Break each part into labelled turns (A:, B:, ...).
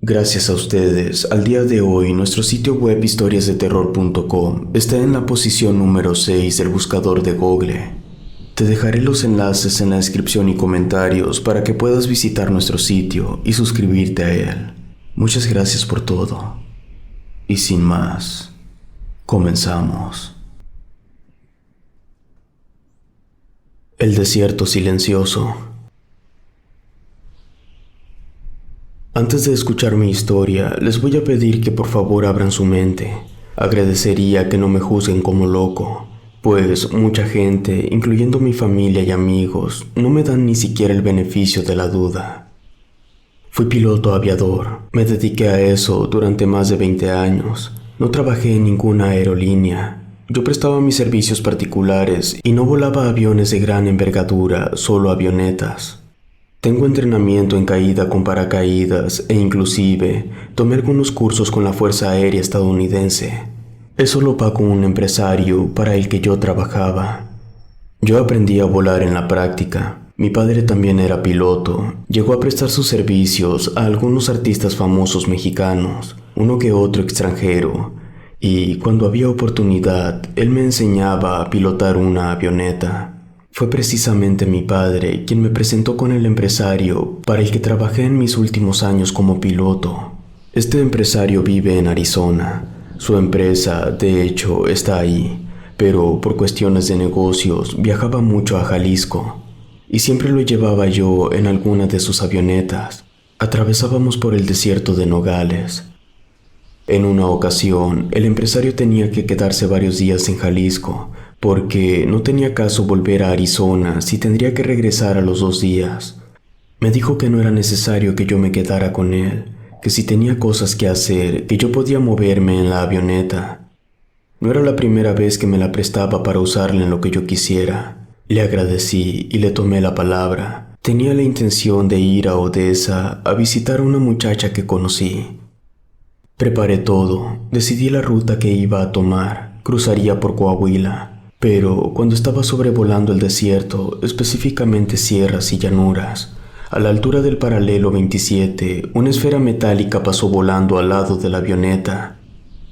A: Gracias a ustedes, al día de hoy nuestro sitio web historiasdeterror.com está en la posición número 6 del buscador de Google. Te dejaré los enlaces en la descripción y comentarios para que puedas visitar nuestro sitio y suscribirte a él. Muchas gracias por todo. Y sin más, comenzamos. El desierto silencioso. Antes de escuchar mi historia, les voy a pedir que por favor abran su mente. Agradecería que no me juzguen como loco, pues mucha gente, incluyendo mi familia y amigos, no me dan ni siquiera el beneficio de la duda. Fui piloto aviador, me dediqué a eso durante más de 20 años. No trabajé en ninguna aerolínea. Yo prestaba mis servicios particulares y no volaba aviones de gran envergadura, solo avionetas. Tengo entrenamiento en caída con paracaídas e inclusive tomé algunos cursos con la Fuerza Aérea Estadounidense. Eso lo pagó un empresario para el que yo trabajaba. Yo aprendí a volar en la práctica. Mi padre también era piloto. Llegó a prestar sus servicios a algunos artistas famosos mexicanos, uno que otro extranjero, y cuando había oportunidad, él me enseñaba a pilotar una avioneta. Fue precisamente mi padre quien me presentó con el empresario para el que trabajé en mis últimos años como piloto. Este empresario vive en Arizona. Su empresa, de hecho, está ahí, pero por cuestiones de negocios viajaba mucho a Jalisco y siempre lo llevaba yo en alguna de sus avionetas. Atravesábamos por el desierto de Nogales. En una ocasión, el empresario tenía que quedarse varios días en Jalisco porque no tenía caso volver a Arizona si tendría que regresar a los 2 días. Me dijo que no era necesario que yo me quedara con él, que si tenía cosas que hacer, que yo podía moverme en la avioneta. No era la primera vez que me la prestaba para usarla en lo que yo quisiera. Le agradecí y le tomé la palabra. Tenía la intención de ir a Odessa a visitar a una muchacha que conocí. Preparé todo, decidí la ruta que iba a tomar. Cruzaría por Coahuila. Pero cuando estaba sobrevolando el desierto, específicamente sierras y llanuras, a la altura del paralelo 27, una esfera metálica pasó volando al lado de la avioneta.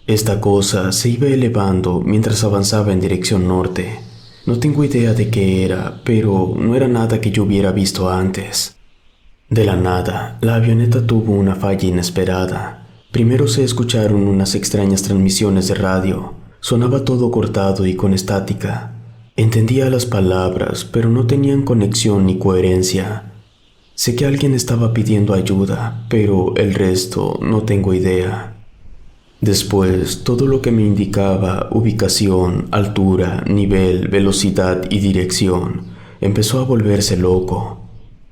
A: Esta cosa se iba elevando mientras avanzaba en dirección norte. No tengo idea de qué era, pero no era nada que yo hubiera visto antes. De la nada, la avioneta tuvo una falla inesperada. Primero se escucharon unas extrañas transmisiones de radio. Sonaba todo cortado y con estática. Entendía las palabras, pero no tenían conexión ni coherencia. Sé que alguien estaba pidiendo ayuda, pero el resto no tengo idea. Después, todo lo que me indicaba ubicación, altura, nivel, velocidad y dirección empezó a volverse loco.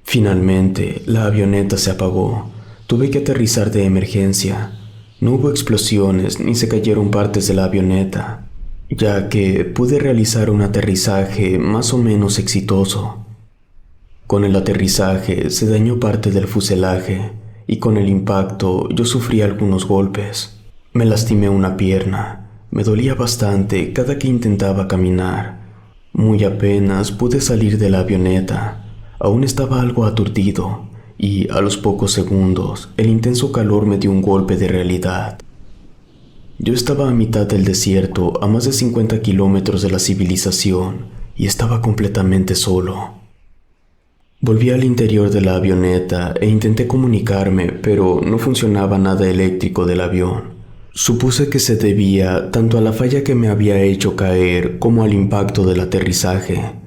A: Finalmente, la avioneta se apagó. Tuve que aterrizar de emergencia. No hubo explosiones ni se cayeron partes de la avioneta, ya que pude realizar un aterrizaje más o menos exitoso. Con el aterrizaje se dañó parte del fuselaje y con el impacto yo sufrí algunos golpes. Me lastimé una pierna, me dolía bastante cada que intentaba caminar. Muy apenas pude salir de la avioneta, aún estaba algo aturdido. Y a los pocos segundos, el intenso calor me dio un golpe de realidad. Yo estaba a mitad del desierto, a más de 50 kilómetros de la civilización, y estaba completamente solo. Volví al interior de la avioneta e intenté comunicarme, pero no funcionaba nada eléctrico del avión. Supuse que se debía tanto a la falla que me había hecho caer como al impacto del aterrizaje.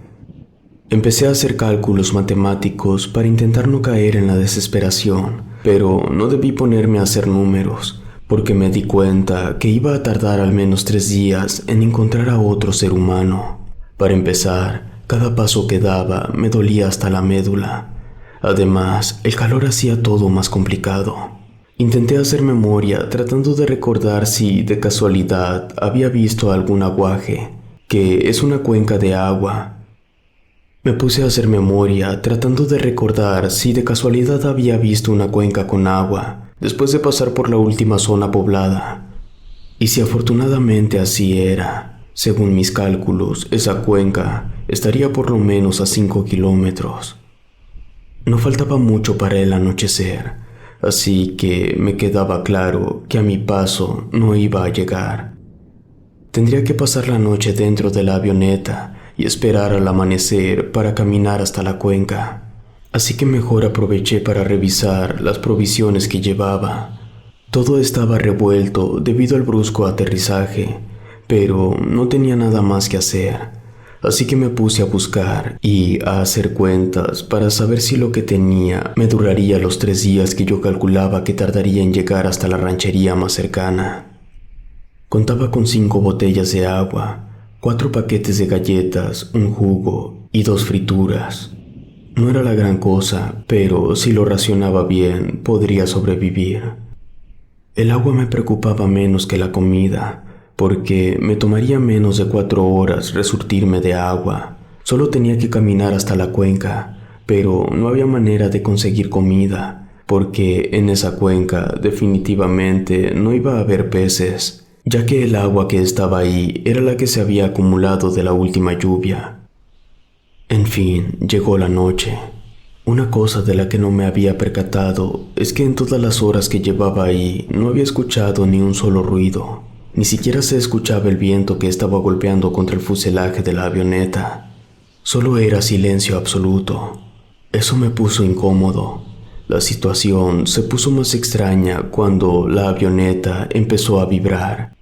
A: Empecé a hacer cálculos matemáticos para intentar no caer en la desesperación, pero no debí ponerme a hacer números, porque me di cuenta que iba a tardar al menos 3 días en encontrar a otro ser humano. Para empezar, cada paso que daba me dolía hasta la médula. Además, el calor hacía todo más complicado. Intenté hacer memoria tratando de recordar si, de casualidad, había visto algún aguaje, que es una cuenca de agua. Me puse a hacer memoria, tratando de recordar si de casualidad había visto una cuenca con agua, después de pasar por la última zona poblada. Y si afortunadamente así era, según mis cálculos, esa cuenca estaría por lo menos a 5 kilómetros. No faltaba mucho para el anochecer. así que me quedaba claro que a mi paso no iba a llegar. Tendría que pasar la noche dentro de la avioneta y esperar al amanecer para caminar hasta la cuenca. Así que mejor aproveché para revisar las provisiones que llevaba. Todo estaba revuelto debido al brusco aterrizaje, pero no tenía nada más que hacer. Así que me puse a buscar y a hacer cuentas para saber si lo que tenía me duraría los 3 días que yo calculaba que tardaría en llegar hasta la ranchería más cercana. Contaba con 5 botellas de agua, 4 paquetes de galletas, un jugo y 2 frituras. No era la gran cosa, pero si lo racionaba bien, podría sobrevivir. El agua me preocupaba menos que la comida, porque me tomaría menos de 4 horas resurtirme de agua. Solo tenía que caminar hasta la cuenca, pero no había manera de conseguir comida, porque en esa cuenca definitivamente no iba a haber peces, ya que el agua que estaba ahí era la que se había acumulado de la última lluvia. En fin, llegó la noche. Una cosa de la que no me había percatado es que en todas las horas que llevaba ahí no había escuchado ni un solo ruido. Ni siquiera se escuchaba el viento que estaba golpeando contra el fuselaje de la avioneta. Solo era silencio absoluto. Eso me puso incómodo. La situación se puso más extraña cuando la avioneta empezó a vibrar.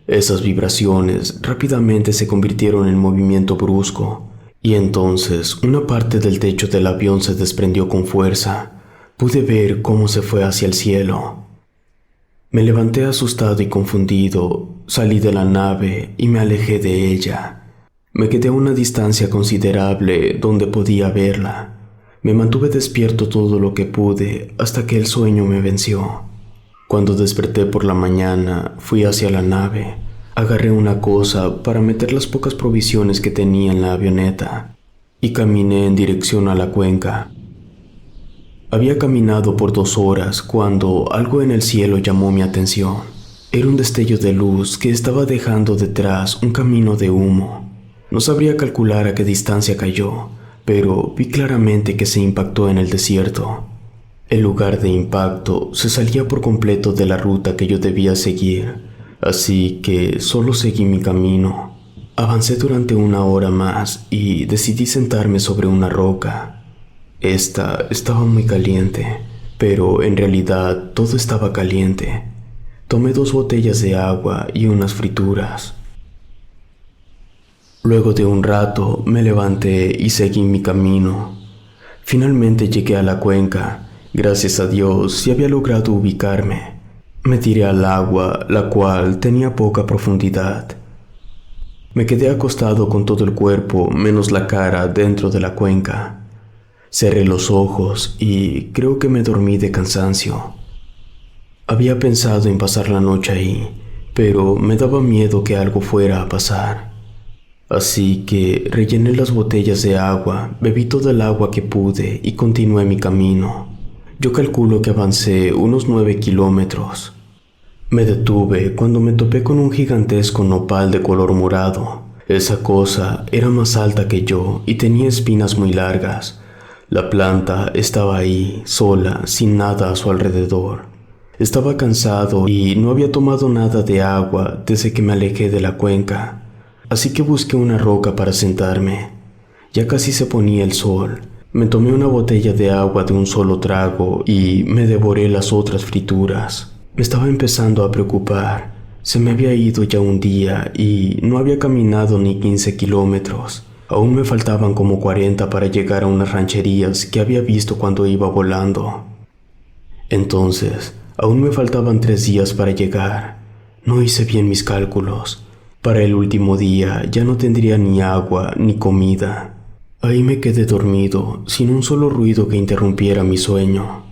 A: Esas vibraciones rápidamente se convirtieron en movimiento brusco, y entonces una parte del techo del avión se desprendió con fuerza. Pude ver cómo se fue hacia el cielo. Me levanté asustado y confundido, salí de la nave y me alejé de ella. Me quedé a una distancia considerable donde podía verla. Me mantuve despierto todo lo que pude hasta que el sueño me venció. Cuando desperté por la mañana, fui hacia la nave. Agarré una cosa para meter las pocas provisiones que tenía en la avioneta y caminé en dirección a la cuenca. Había caminado por 2 horas cuando algo en el cielo llamó mi atención. Era un destello de luz que estaba dejando detrás un camino de humo. No sabría calcular a qué distancia cayó, pero vi claramente que se impactó en el desierto. El lugar de impacto se salía por completo de la ruta que yo debía seguir, así que solo seguí mi camino. Avancé durante 1 hora más y decidí sentarme sobre una roca. Esta estaba muy caliente, pero en realidad todo estaba caliente. Tomé 2 botellas de agua y unas frituras. Luego de un rato me levanté y seguí mi camino. Finalmente llegué a la cuenca. Gracias a Dios sí había logrado ubicarme. Me tiré al agua, la cual tenía poca profundidad. Me quedé acostado con todo el cuerpo menos la cara dentro de la cuenca. Cerré los ojos y creo que me dormí de cansancio. Había pensado en pasar la noche ahí, pero me daba miedo que algo fuera a pasar. Así que rellené las botellas de agua, bebí toda el agua que pude y continué mi camino. Yo calculo que avancé unos 9 kilómetros. Me detuve cuando me topé con un gigantesco nopal de color morado. Esa cosa era más alta que yo y tenía espinas muy largas. La planta estaba ahí, sola, sin nada a su alrededor. Estaba cansado y no había tomado nada de agua desde que me alejé de la cuenca. Así que busqué una roca para sentarme. Ya casi se ponía el sol. Me tomé una botella de agua de un solo trago y me devoré las otras frituras. Me estaba empezando a preocupar. Se me había ido ya un día y no había caminado ni 15 kilómetros. Aún me faltaban como 40 para llegar a unas rancherías que había visto cuando iba volando. Entonces, aún me faltaban 3 días para llegar. No hice bien mis cálculos. Para el último día ya no tendría ni agua ni comida. Ahí me quedé dormido, sin un solo ruido que interrumpiera mi sueño.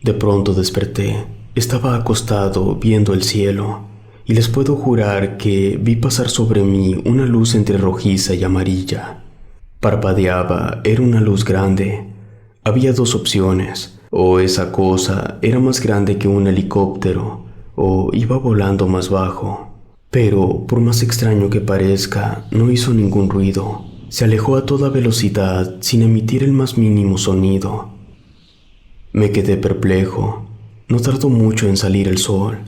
A: De pronto desperté. Estaba acostado viendo el cielo, y les puedo jurar que vi pasar sobre mí una luz entre rojiza y amarilla. Parpadeaba, era una luz grande. Había 2 opciones: o esa cosa era más grande que un helicóptero, o iba volando más bajo. Pero, por más extraño que parezca, no hizo ningún ruido. Se alejó a toda velocidad sin emitir el más mínimo sonido. Me quedé perplejo. No tardó mucho en salir el sol.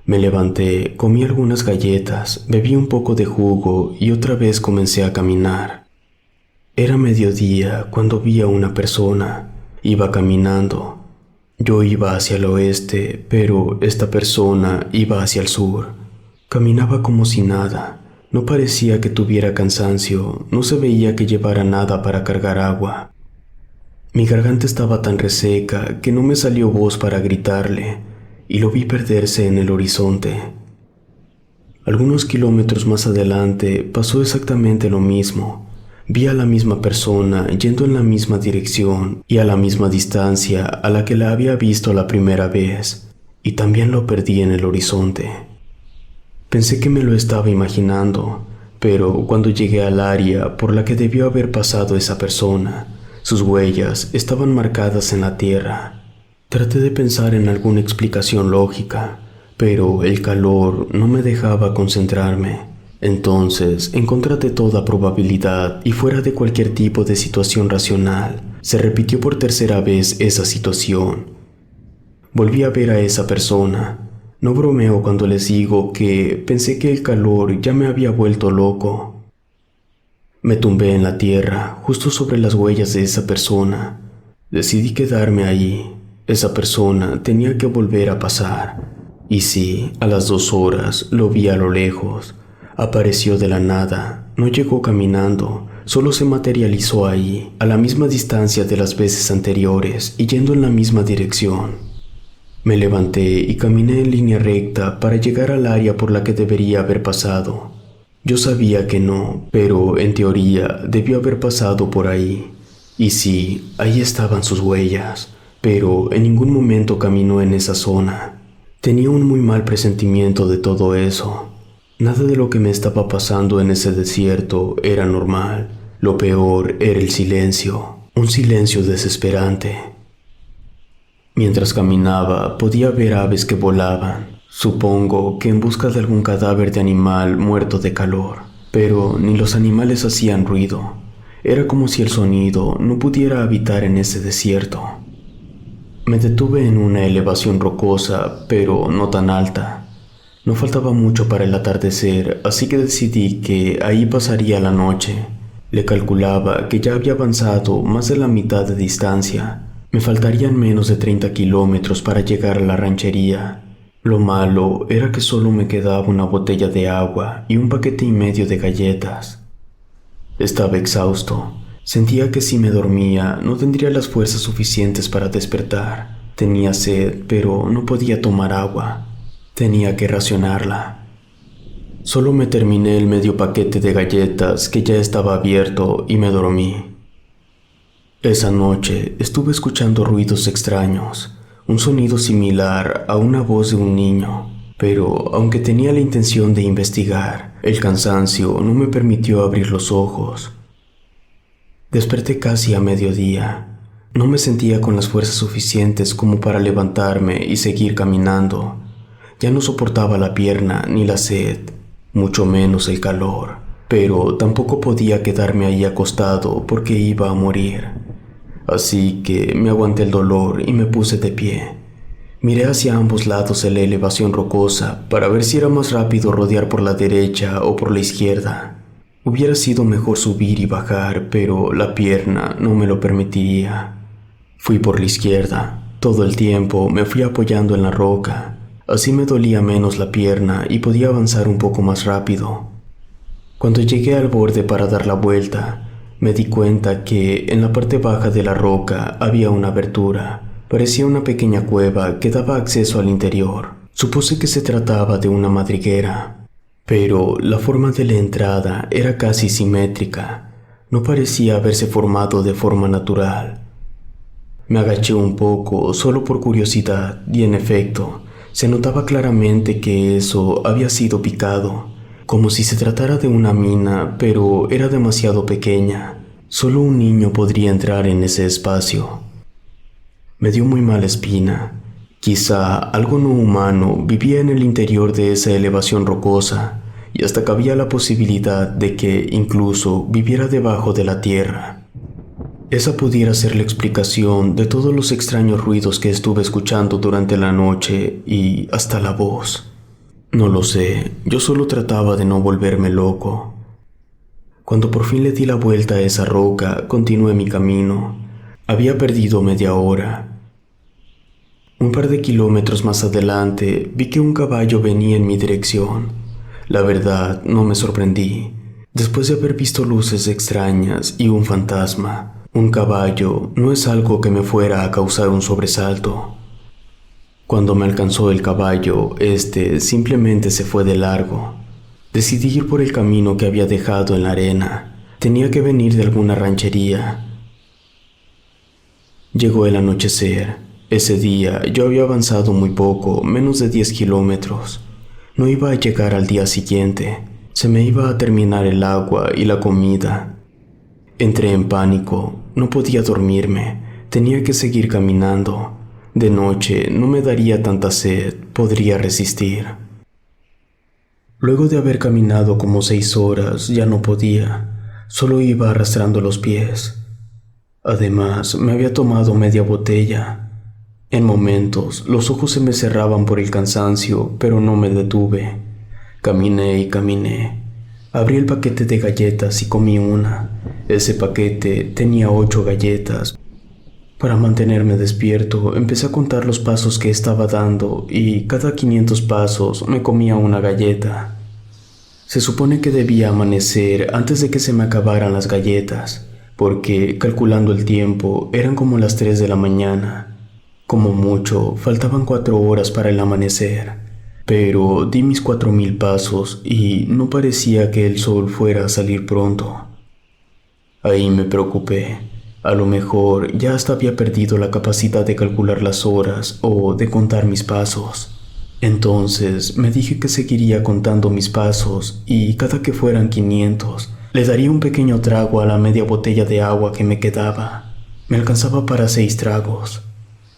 A: Me levanté, comí algunas galletas, bebí un poco de jugo y otra vez comencé a caminar. Era mediodía cuando vi a una persona. Iba caminando. Yo iba hacia el oeste, pero esta persona iba hacia el sur. Caminaba como si nada. No parecía que tuviera cansancio, no se veía que llevara nada para cargar agua. Mi garganta estaba tan reseca que no me salió voz para gritarle, y lo vi perderse en el horizonte. Algunos kilómetros más adelante pasó exactamente lo mismo. Vi a la misma persona yendo en la misma dirección y a la misma distancia a la que la había visto la primera vez, y también lo perdí en el horizonte. Pensé que me lo estaba imaginando, pero cuando llegué al área por la que debió haber pasado esa persona, sus huellas estaban marcadas en la tierra. Traté de pensar en alguna explicación lógica, pero el calor no me dejaba concentrarme. Entonces, en contra de toda probabilidad y fuera de cualquier tipo de situación racional, se repitió por tercera vez esa situación. Volví a ver a esa persona. No bromeo cuando les digo que pensé que el calor ya me había vuelto loco. Me tumbé en la tierra, justo sobre las huellas de esa persona. Decidí quedarme ahí. Esa persona tenía que volver a pasar. Y sí, a las 2 horas lo vi a lo lejos. Apareció de la nada, no llegó caminando, solo se materializó ahí, a la misma distancia de las veces anteriores y yendo en la misma dirección. Me levanté y caminé en línea recta para llegar al área por la que debería haber pasado. Yo sabía que no, pero en teoría debió haber pasado por ahí. Y sí, ahí estaban sus huellas, pero en ningún momento caminó en esa zona. Tenía un muy mal presentimiento de todo eso. Nada de lo que me estaba pasando en ese desierto era normal. Lo peor era el silencio, un silencio desesperante. Mientras caminaba, podía ver aves que volaban, supongo que en busca de algún cadáver de animal muerto de calor, pero ni los animales hacían ruido. Era como si el sonido no pudiera habitar en ese desierto. Me detuve en una elevación rocosa, pero no tan alta. No faltaba mucho para el atardecer, así que decidí que ahí pasaría la noche. Le calculaba que ya había avanzado más de la mitad de distancia. Me faltarían menos de 30 kilómetros para llegar a la ranchería. Lo malo era que solo me quedaba una botella de agua y un paquete y medio de galletas. Estaba exhausto. Sentía que si me dormía no tendría las fuerzas suficientes para despertar. Tenía sed, pero no podía tomar agua. Tenía que racionarla. Solo me terminé el medio paquete de galletas que ya estaba abierto y me dormí. Esa noche estuve escuchando ruidos extraños, un sonido similar a una voz de un niño, pero aunque tenía la intención de investigar, el cansancio no me permitió abrir los ojos. Desperté casi a mediodía. No me sentía con las fuerzas suficientes como para levantarme y seguir caminando. Ya no soportaba la pierna ni la sed, mucho menos el calor, pero tampoco podía quedarme ahí acostado porque iba a morir. Así que me aguanté el dolor y me puse de pie. Miré hacia ambos lados de la elevación rocosa para ver si era más rápido rodear por la derecha o por la izquierda. Hubiera sido mejor subir y bajar, pero la pierna no me lo permitiría. Fui por la izquierda. Todo el tiempo me fui apoyando en la roca. Así me dolía menos la pierna y podía avanzar un poco más rápido. Cuando llegué al borde para dar la vuelta, me di cuenta que en la parte baja de la roca había una abertura. Parecía una pequeña cueva que daba acceso al interior. Supuse que se trataba de una madriguera, pero la forma de la entrada era casi simétrica. No parecía haberse formado de forma natural. Me agaché un poco, solo por curiosidad, y en efecto, se notaba claramente que eso había sido picado, como si se tratara de una mina, pero era demasiado pequeña. Solo un niño podría entrar en ese espacio. Me dio muy mala espina. Quizá algo no humano vivía en el interior de esa elevación rocosa, y hasta cabía la posibilidad de que incluso viviera debajo de la tierra. Esa pudiera ser la explicación de todos los extraños ruidos que estuve escuchando durante la noche y hasta la voz. No lo sé, yo solo trataba de no volverme loco. Cuando por fin le di la vuelta a esa roca, continué mi camino. Había perdido media hora. Un par de kilómetros más adelante, vi que un caballo venía en mi dirección. La verdad, no me sorprendí. Después de haber visto luces extrañas y un fantasma, un caballo no es algo que me fuera a causar un sobresalto. Cuando me alcanzó el caballo, simplemente se fue de largo. Decidí ir por el camino que había dejado en la arena. Tenía que venir de alguna ranchería. Llegó el anochecer. Ese día yo había avanzado muy poco, menos de 10 kilómetros. No iba a llegar al día siguiente. Se me iba a terminar el agua y la comida. Entré en pánico. No podía dormirme. Tenía que seguir caminando. De noche no me daría tanta sed. Podría resistir. Luego de haber caminado como 6 horas, ya no podía. Solo iba arrastrando los pies. Además, me había tomado media botella. En momentos, los ojos se me cerraban por el cansancio, pero no me detuve. Caminé y caminé. Abrí el paquete de galletas y comí una. Ese paquete tenía 8 galletas. Para mantenerme despierto, empecé a contar los pasos que estaba dando y cada 500 pasos me comía una galleta. Se supone que debía amanecer antes de que se me acabaran las galletas, porque, calculando el tiempo, eran como las 3 de la mañana. Como mucho, faltaban 4 horas para el amanecer, pero di mis 4000 pasos y no parecía que el sol fuera a salir pronto. Ahí me preocupé. A lo mejor ya hasta había perdido la capacidad de calcular las horas o de contar mis pasos. Entonces me dije que seguiría contando mis pasos y cada que fueran 500, le daría un pequeño trago a la media botella de agua que me quedaba. Me alcanzaba para 6 tragos.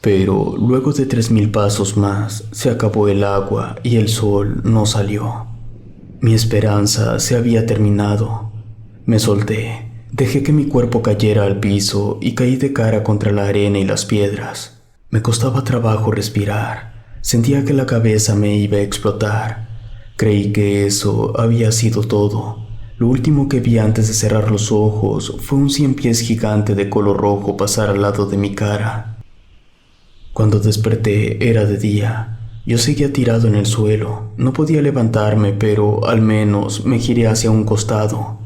A: Pero luego de 3000 pasos más, se acabó el agua y el sol no salió. Mi esperanza se había terminado. Me solté. Dejé que mi cuerpo cayera al piso y caí de cara contra la arena y las piedras. Me costaba trabajo respirar. Sentía que la cabeza me iba a explotar. Creí que eso había sido todo. Lo último que vi antes de cerrar los ojos fue un 100 pies gigante de color rojo pasar al lado de mi cara. Cuando desperté era de día. Yo seguía tirado en el suelo. No podía levantarme, pero al menos me giré hacia un costado.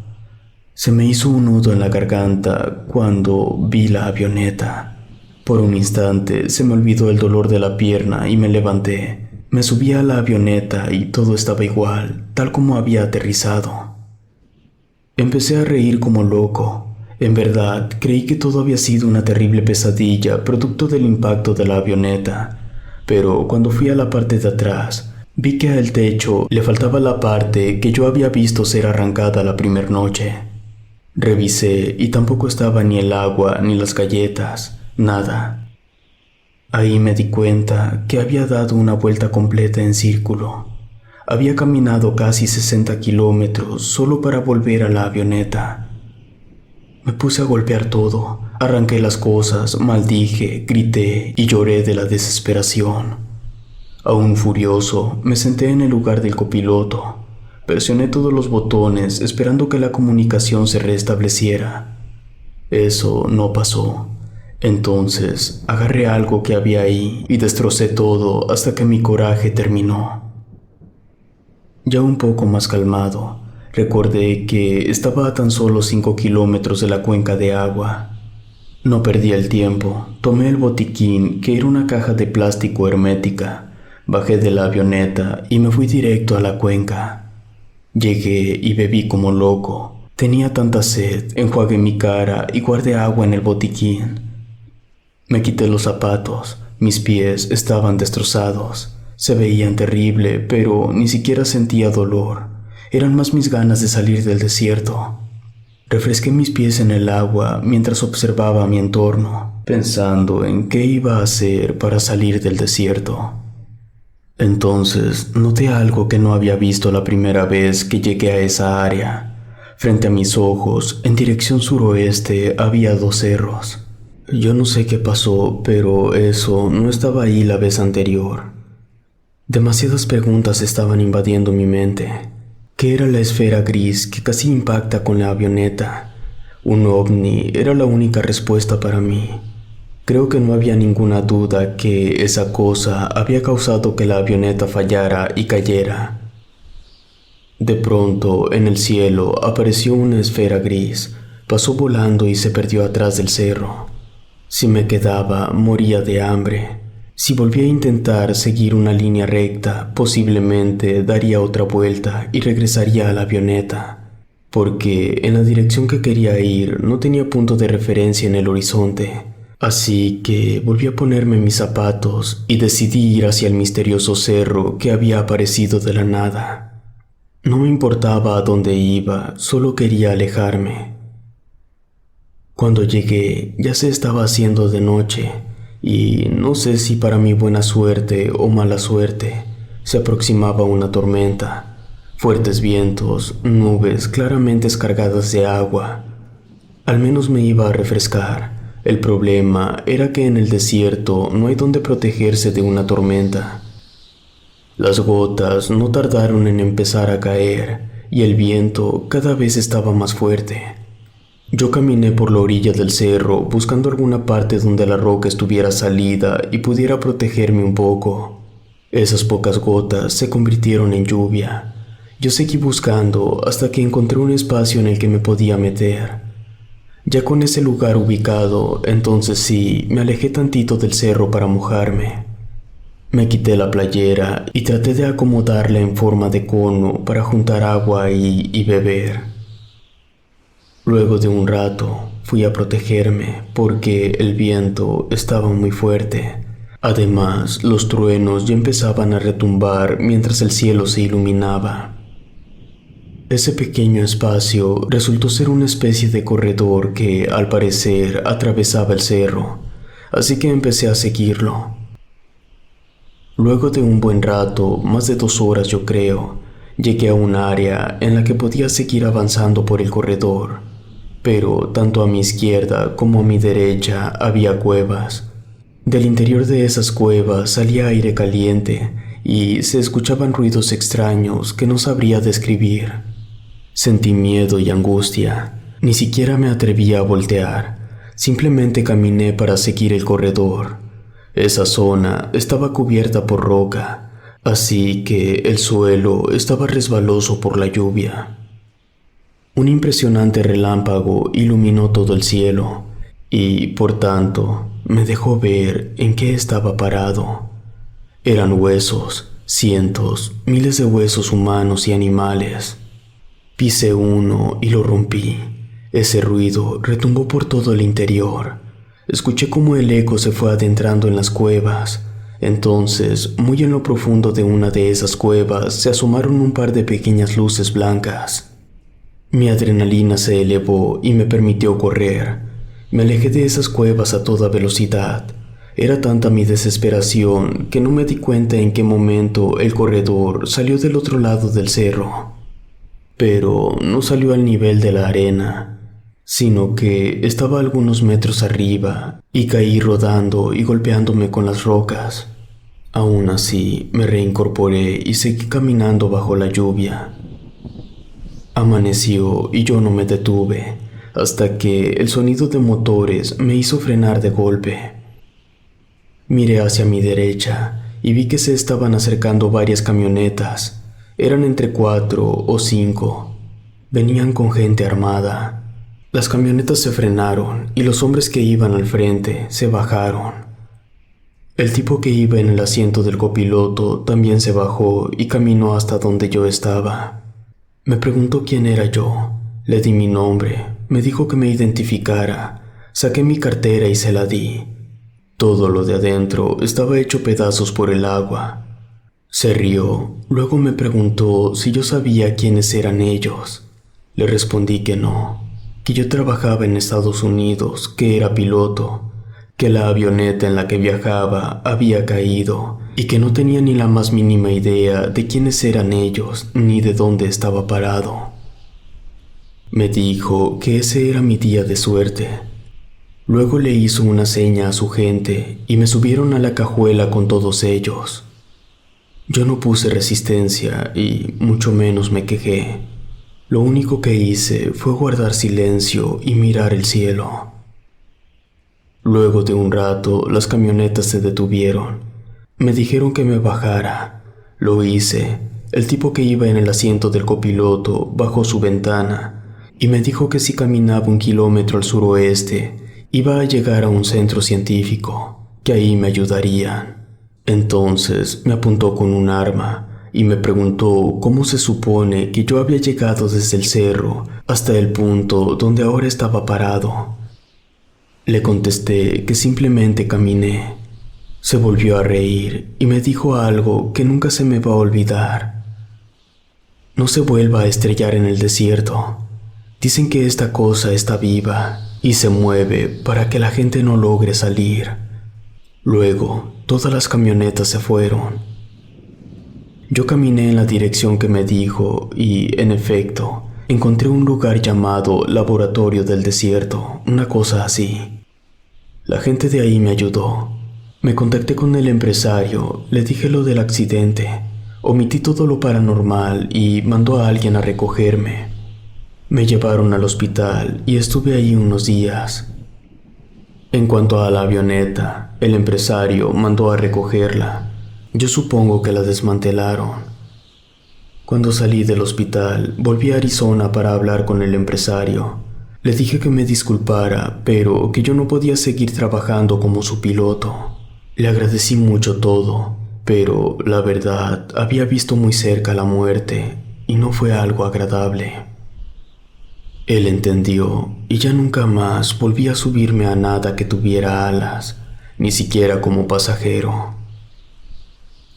A: Se me hizo un nudo en la garganta cuando vi la avioneta. Por un instante se me olvidó el dolor de la pierna y me levanté. Me subí a la avioneta y todo estaba igual, tal como había aterrizado. Empecé a reír como loco. En verdad, creí que todo había sido una terrible pesadilla producto del impacto de la avioneta. Pero cuando fui a la parte de atrás, vi que al techo le faltaba la parte que yo había visto ser arrancada la primera noche. Revisé y tampoco estaba ni el agua ni las galletas, nada. Ahí me di cuenta que había dado una vuelta completa en círculo. Había caminado casi 60 kilómetros solo para volver a la avioneta. Me puse a golpear todo, arranqué las cosas, maldije, grité y lloré de la desesperación. Aún furioso, me senté en el lugar del copiloto. Presioné todos los botones esperando que la comunicación se restableciera. Eso no pasó. Entonces agarré algo que había ahí y destrocé todo hasta que mi coraje terminó. Ya un poco más calmado, recordé que estaba a tan solo 5 kilómetros de la cuenca de agua. No perdí el tiempo, tomé el botiquín, que era una caja de plástico hermética, bajé de la avioneta y me fui directo a la cuenca. Llegué y bebí como loco. Tenía tanta sed, enjuagué mi cara y guardé agua en el botiquín. Me quité los zapatos, mis pies estaban destrozados. Se veían terrible, pero ni siquiera sentía dolor. Eran más mis ganas de salir del desierto. Refresqué mis pies en el agua mientras observaba mi entorno, pensando en qué iba a hacer para salir del desierto. Entonces noté algo que no había visto la primera vez que llegué a esa área. Frente a mis ojos, en dirección suroeste, había 2 cerros. Yo no sé qué pasó, pero eso no estaba ahí la vez anterior. Demasiadas preguntas estaban invadiendo mi mente. ¿Qué era la esfera gris que casi impacta con la avioneta? Un ovni era la única respuesta para mí. Creo que no había ninguna duda que esa cosa había causado que la avioneta fallara y cayera. De pronto, en el cielo, apareció una esfera gris. Pasó volando y se perdió atrás del cerro. Si me quedaba, moría de hambre. Si volvía a intentar seguir una línea recta, posiblemente daría otra vuelta y regresaría a la avioneta, porque en la dirección que quería ir no tenía punto de referencia en el horizonte. Así que volví a ponerme mis zapatos y decidí ir hacia el misterioso cerro que había aparecido de la nada. No me importaba a dónde iba, solo quería alejarme. Cuando llegué, ya se estaba haciendo de noche, y no sé si para mi buena suerte o mala suerte, se aproximaba una tormenta. Fuertes vientos, nubes claramente cargadas de agua. Al menos me iba a refrescar. El problema era que en el desierto no hay donde protegerse de una tormenta. Las gotas no tardaron en empezar a caer y el viento cada vez estaba más fuerte. Yo caminé por la orilla del cerro buscando alguna parte donde la roca estuviera salida y pudiera protegerme un poco. Esas pocas gotas se convirtieron en lluvia. Yo seguí buscando hasta que encontré un espacio en el que me podía meter. Ya con ese lugar ubicado, entonces sí, me alejé tantito del cerro para mojarme. Me quité la playera y traté de acomodarla en forma de cono para juntar agua y beber. Luego de un rato fui a protegerme porque el viento estaba muy fuerte. Además, los truenos ya empezaban a retumbar mientras el cielo se iluminaba. Ese pequeño espacio resultó ser una especie de corredor que, al parecer, atravesaba el cerro, así que empecé a seguirlo. Luego de un buen rato, más de 2 horas yo creo, llegué a un área en la que podía seguir avanzando por el corredor, pero tanto a mi izquierda como a mi derecha había cuevas. Del interior de esas cuevas salía aire caliente y se escuchaban ruidos extraños que no sabría describir. Sentí miedo y angustia, ni siquiera me atrevía a voltear, simplemente caminé para seguir el corredor. Esa zona estaba cubierta por roca, así que el suelo estaba resbaloso por la lluvia. Un impresionante relámpago iluminó todo el cielo y, por tanto, me dejó ver en qué estaba parado. Eran huesos, cientos, miles de huesos humanos y animales. Pisé uno y lo rompí. Ese ruido retumbó por todo el interior. Escuché cómo el eco se fue adentrando en las cuevas. Entonces, muy en lo profundo de una de esas cuevas, se asomaron un par de pequeñas luces blancas. Mi adrenalina se elevó y me permitió correr. Me alejé de esas cuevas a toda velocidad. Era tanta mi desesperación que no me di cuenta en qué momento el corredor salió del otro lado del cerro. Pero no salió al nivel de la arena, sino que estaba a algunos metros arriba y caí rodando y golpeándome con las rocas. Aún así, me reincorporé y seguí caminando bajo la lluvia. Amaneció y yo no me detuve, hasta que el sonido de motores me hizo frenar de golpe. Miré hacia mi derecha y vi que se estaban acercando varias camionetas. Eran entre 4 o 5. Venían con gente armada. Las camionetas se frenaron y los hombres que iban al frente se bajaron. El tipo que iba en el asiento del copiloto también se bajó y caminó hasta donde yo estaba. Me preguntó quién era yo. Le di mi nombre. Me dijo que me identificara. Saqué mi cartera y se la di. Todo lo de adentro estaba hecho pedazos por el agua. Se rió. Luego me preguntó si yo sabía quiénes eran ellos. Le respondí que no, que yo trabajaba en Estados Unidos, que era piloto, que la avioneta en la que viajaba había caído y que no tenía ni la más mínima idea de quiénes eran ellos ni de dónde estaba parado. Me dijo que ese era mi día de suerte. Luego le hizo una seña a su gente y me subieron a la cajuela con todos ellos. Yo no puse resistencia y mucho menos me quejé. Lo único que hice fue guardar silencio y mirar el cielo. Luego de un rato, las camionetas se detuvieron. Me dijeron que me bajara. Lo hice. El tipo que iba en el asiento del copiloto bajó su ventana y me dijo que si caminaba 1 kilómetro al suroeste, iba a llegar a un centro científico, que ahí me ayudarían. Entonces me apuntó con un arma y me preguntó cómo se supone que yo había llegado desde el cerro hasta el punto donde ahora estaba parado. Le contesté que simplemente caminé. Se volvió a reír y me dijo algo que nunca se me va a olvidar. No se vuelva a estrellar en el desierto. Dicen que esta cosa está viva y se mueve para que la gente no logre salir. Luego, todas las camionetas se fueron. Yo caminé en la dirección que me dijo y, en efecto, encontré un lugar llamado Laboratorio del Desierto, una cosa así. La gente de ahí me ayudó. Me contacté con el empresario, le dije lo del accidente, omití todo lo paranormal y mandó a alguien a recogerme. Me llevaron al hospital y estuve ahí unos días. En cuanto a la avioneta, el empresario mandó a recogerla. Yo supongo que la desmantelaron. Cuando salí del hospital, volví a Arizona para hablar con el empresario. Le dije que me disculpara, pero que yo no podía seguir trabajando como su piloto. Le agradecí mucho todo, pero la verdad, había visto muy cerca la muerte y no fue algo agradable. Él entendió y ya nunca más volví a subirme a nada que tuviera alas, ni siquiera como pasajero.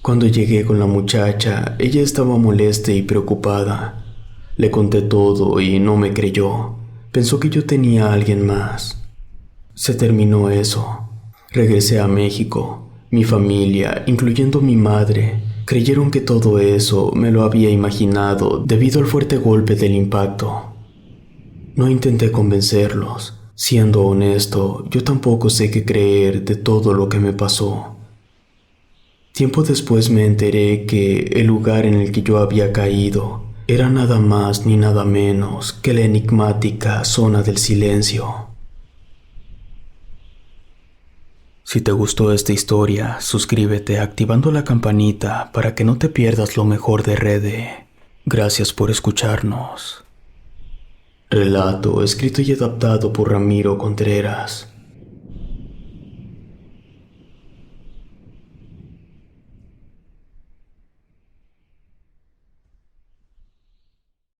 A: Cuando llegué con la muchacha, ella estaba molesta y preocupada. Le conté todo y no me creyó. Pensó que yo tenía a alguien más. Se terminó eso. Regresé a México. Mi familia, incluyendo mi madre, creyeron que todo eso me lo había imaginado debido al fuerte golpe del impacto. No intenté convencerlos. Siendo honesto, yo tampoco sé qué creer de todo lo que me pasó. Tiempo después me enteré que el lugar en el que yo había caído era nada más ni nada menos que la enigmática zona del silencio. Si te gustó esta historia, suscríbete activando la campanita para que no te pierdas lo mejor de Rede. Gracias por escucharnos. Relato escrito y adaptado por Ramiro Contreras.